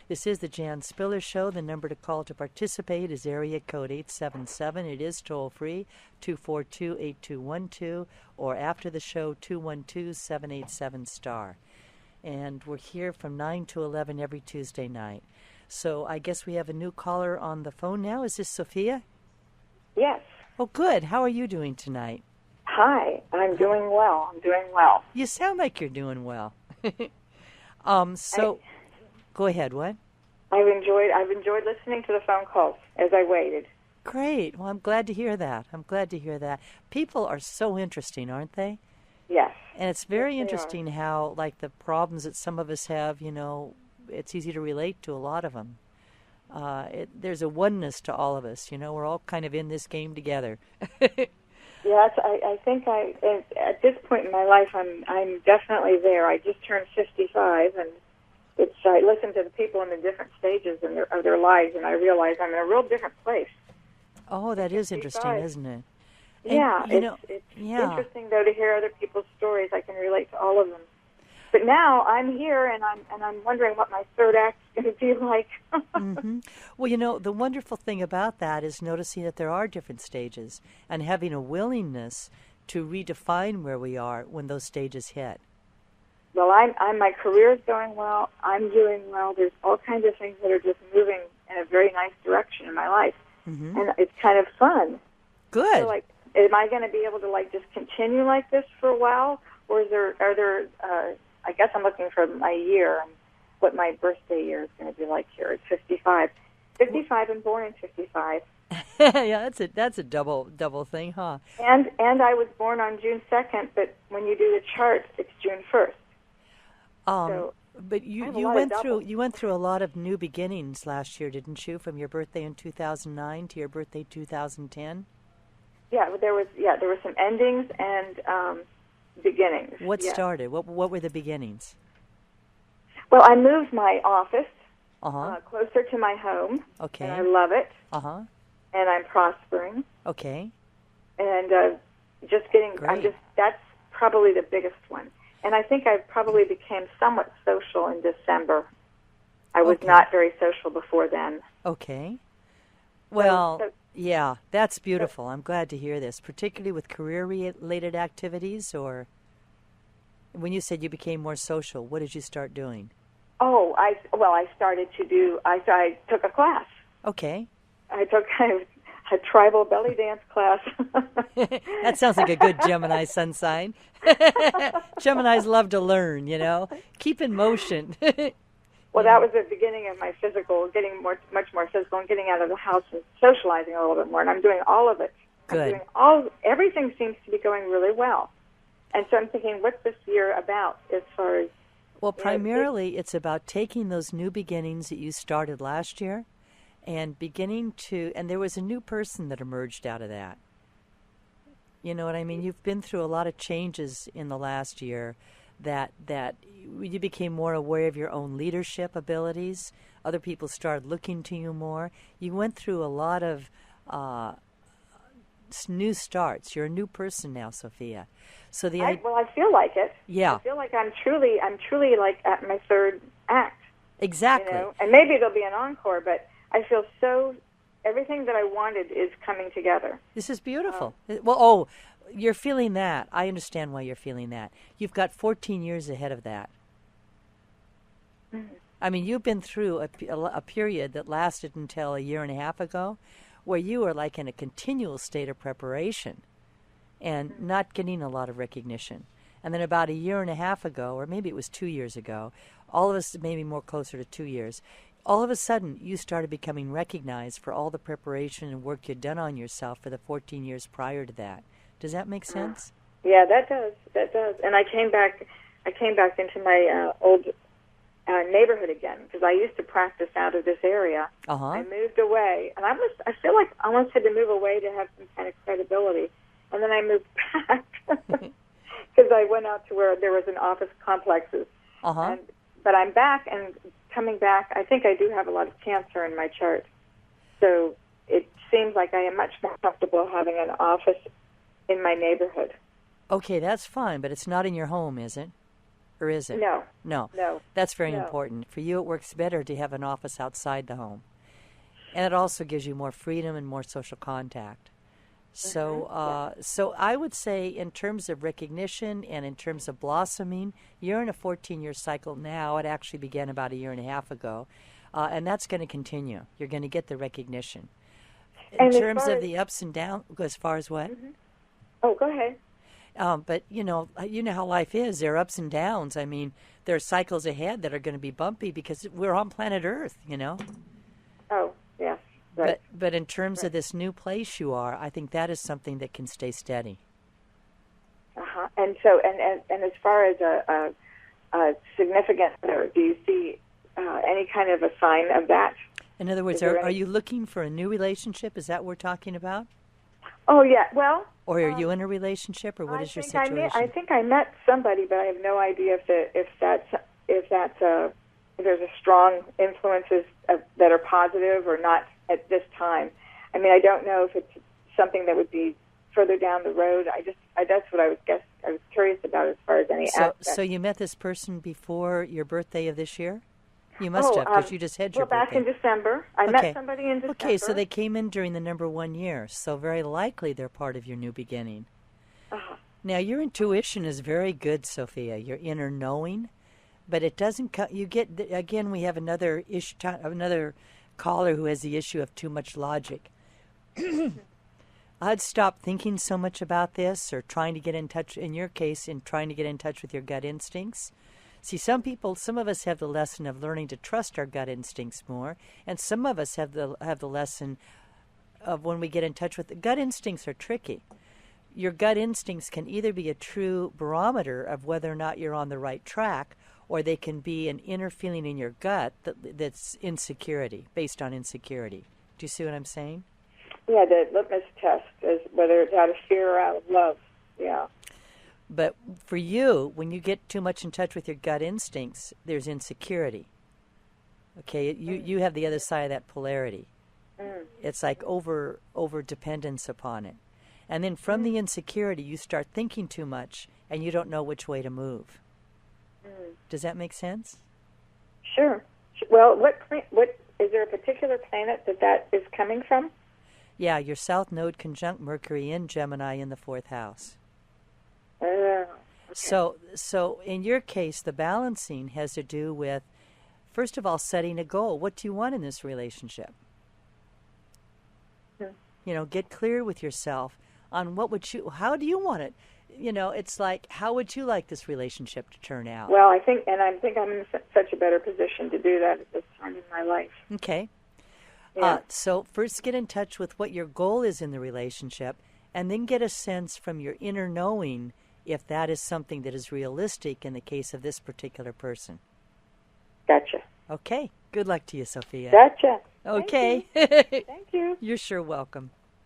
This is the Jan Spiller Show. The number to call to participate is area code 877. It is toll-free, 242-8212, or after the show, 212-787-STAR. And we're here from 9 to 11 every Tuesday night. So I guess we have a new caller on the phone now. Is this Sophia? Yes. Oh, good. How are you doing tonight? Hi. I'm doing well. You sound like you're doing well. Go ahead. What? I've enjoyed listening to the phone calls as I waited. Great. Well, I'm glad to hear that. People are so interesting, aren't they? Yes. And it's very Yes, interesting how, like, the problems that some of us have, it's easy to relate to a lot of them. There's a oneness to all of us. We're all kind of in this game together. Yes, I think at this point in my life, I'm definitely there. I just turned 55, and I listen to the people in the different stages of their lives, and I realize I'm in a real different place. Oh, that is interesting, isn't it? Yeah, and, it's interesting though to hear other people's stories. I can relate to all of them. But now I'm here, and I'm wondering what my third act is going to be like. Mm-hmm. Well, the wonderful thing about that is noticing that there are different stages and having a willingness to redefine where we are when those stages hit. Well, my career is going well. I'm doing well. There's all kinds of things that are just moving in a very nice direction in my life, and it's kind of fun. Good. So, am I going to be able to just continue like this for a while, or are there? I guess I'm looking for my year and what my birthday year is going to be like here. It's 55. 55 and born in 55. Yeah, that's a double thing, huh? And I was born on June 2nd, but when you do the chart, it's June 1st. But you went through a lot of new beginnings last year, didn't you? From your birthday in 2009 to your birthday 2010. Yeah, there was some endings and beginnings. What started? What were the beginnings? Well, I moved my office closer to my home. Okay. And I love it. And I'm prospering. Okay. And that's probably the biggest one. And I think I probably became somewhat social in December. I was not very social before then. Okay. Well, yeah, that's beautiful. I'm glad to hear this, particularly with career-related activities, or when you said you became more social, what did you start doing? Oh, I took a class. Okay. I took a tribal belly dance class. That sounds like a good Gemini sun sign. Geminis love to learn, keep in motion. Well, that was the beginning of my physical, getting much more physical and getting out of the house and socializing a little bit more. And I'm doing all of it. Good. Everything seems to be going really well. And so I'm thinking, what's this year about as far as... Well, primarily it's about taking those new beginnings that you started last year and beginning to... And there was a new person that emerged out of that. You know what I mean? You've been through a lot of changes in the last year that you became more aware of your own leadership abilities. Other people started looking to you more. You went through a lot of new starts. You're a new person now, Sophia. So I feel like it. Yeah. I feel like I'm truly like at my third act. Exactly. And maybe there'll be an encore, but I feel everything that I wanted is coming together. This is beautiful. You're feeling that. I understand why you're feeling that. You've got 14 years ahead of that. Mm-hmm. I mean, you've been through a period that lasted until a year and a half ago where you were like in a continual state of preparation and not getting a lot of recognition. And then about a year and a half ago, or maybe it was 2 years ago, all of us, maybe more closer to 2 years, all of a sudden you started becoming recognized for all the preparation and work you'd done on yourself for the 14 years prior to that. Does that make sense? Yeah, that does. And I came back into my old neighborhood again because I used to practice out of this area. I moved away, and I feel like I almost had to move away to have some kind of credibility. And then I moved back because I went out to where there was an office complexes. But I'm back and coming back. I think I do have a lot of Cancer in my chart, so it seems like I am much more comfortable having an office in my neighborhood. Okay, that's fine, but it's not in your home, is it? or is it? No. No. No. That's very No. important. For you, it works better to have an office outside the home. And it also gives you more freedom and more social contact. So, so I would say in terms of recognition and in terms of blossoming, you're in a 14-year cycle now. It actually began about a year and a half ago. And that's going to continue. You're going to get the recognition. In terms of the ups and downs, as far as what? Mm-hmm. Oh, go ahead. But you know how life is. There are ups and downs. I mean, there are cycles ahead that are going to be bumpy because we're on planet Earth. Oh, yes. Right. But in terms of this new place you are, I think that is something that can stay steady. And so, and as far as a significant, do you see any kind of a sign of that? In other words, are you looking for a new relationship? Is that what we're talking about? Oh, yeah. Well, or are you in a relationship, or what is your situation? I think I met somebody, but I have no idea if there's a strong influences that are positive or not at this time. I mean, I don't know if it's something that would be further down the road. That's what I was curious about as far as any aspect. So you met this person before your birthday of this year? You must have, because you just had your birthday. Back in December. I met somebody in December. Okay, so they came in during the number 1 year, so very likely they're part of your new beginning. Now, your intuition is very good, Sophia, your inner knowing, but it doesn't you get, again, we have another caller who has the issue of too much logic. I'd stop thinking so much about this or trying to get in touch, in your case, in trying to get in touch with your gut instincts. See, some of us have the lesson of learning to trust our gut instincts more, and some of us have the lesson of when we get in touch with the gut instincts are tricky. Your gut instincts can either be a true barometer of whether or not you're on the right track, or they can be an inner feeling in your gut that's insecurity, based on insecurity. Do you see what I'm saying? Yeah, the litmus test is whether it's out of fear or out of love. Yeah. But for you, when you get too much in touch with your gut instincts, there's insecurity. Okay, you have the other side of that polarity. It's like over dependence upon it. And then from the insecurity, you start thinking too much, and you don't know which way to move. Does that make sense? Sure. Well, what is there a particular planet that is coming from? Yeah, your South Node conjunct Mercury in Gemini in the 4th house. Okay. So in your case, the balancing has to do with, first of all, setting a goal. What do you want in this relationship? Get clear with yourself on how do you want it? It's like, how would you like this relationship to turn out? Well, I think I'm in such a better position to do that at this time in my life. Okay. Yeah. So first get in touch with what your goal is in the relationship, and then get a sense from your inner knowing if that is something that is realistic in the case of this particular person. Gotcha. Okay. Good luck to you, Sophia. Gotcha. Okay. Thank you. You're sure welcome.